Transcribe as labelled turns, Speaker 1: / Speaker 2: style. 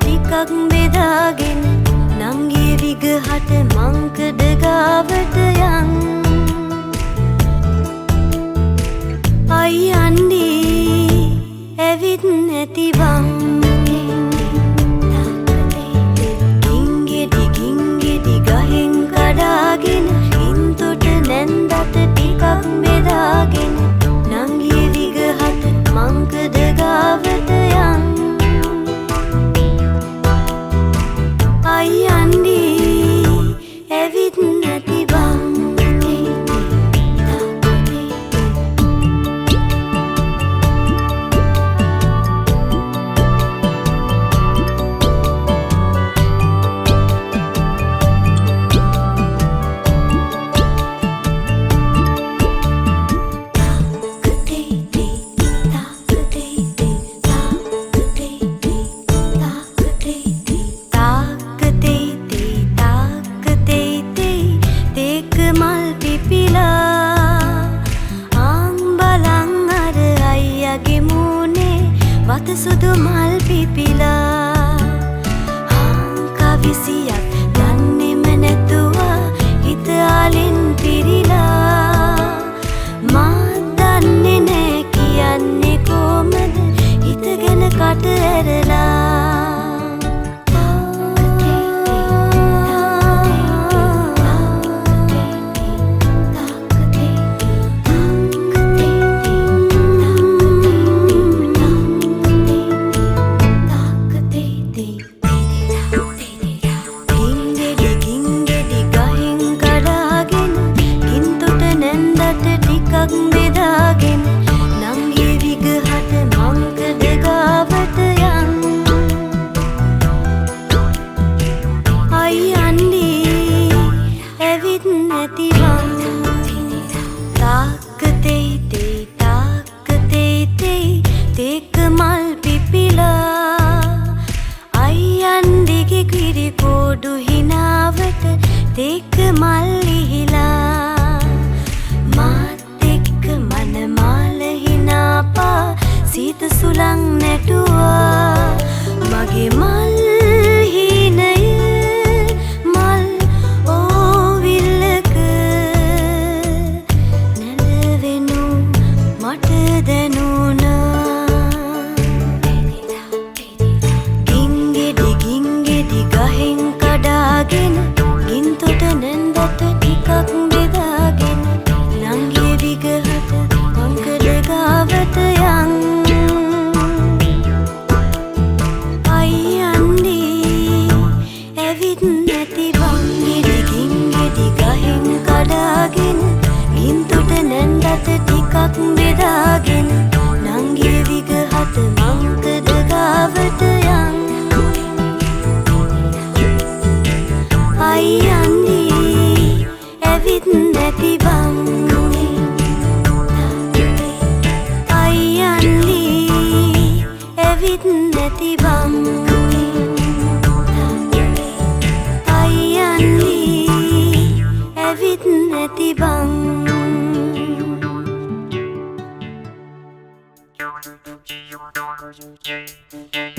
Speaker 1: ටිකක් බෙදාගෙන නංගිය විගහට මංකඩ ගාවට යන් අයියන්දී ඇවිත් නැති බං ගින්ගෙඩි ගහෙන් කඩාගෙන හින්තොට නැන්දට ටිකක් බෙදාගෙන නංගිය විගහට මංකඩ ගාවට යන් අයියන්දී ඇවිත් නැති බං වත සුදු මල් පිපිලා කවිසියක් දන්නේම නැතුවා හිත ආලෙන් පිරිලා මා දන්නේ නෑ කියන්නේ කොහමද හිත ගැන කට ඇරලා බෙදාගෙන නංගිය විගහට මංකඩ ගාවට යන් අයියන්දී ඇවිත් නැති බං තාක්ක තේ තේක මල් පිපිලා අයියන්දිගේ කිරි කෝඩු හිනාවට තේක මල් ඉහිලා සීත සුළං නැටුවා මගේ මල් හීනය මල් ඕවිල්ලක නැලවෙනු මට දැනුණා ගින්ගෙඩි ගහෙන් කඩාගෙන ගින්තොට නැන්දට ටිකක් බෙදාගෙන නංගිය විගහට මංකඩ ගාවට යන් ගින්තොට නැන්දට ටිකක් බෙදාගෙන නංගිය විගහට මංකඩ ගාවට යන් අයියන්දී ඇවිත් නැති බං අයියන්දී ඇවිත් නැති බං අයියන්දී ඇවිත් නැති බං
Speaker 2: Yeah.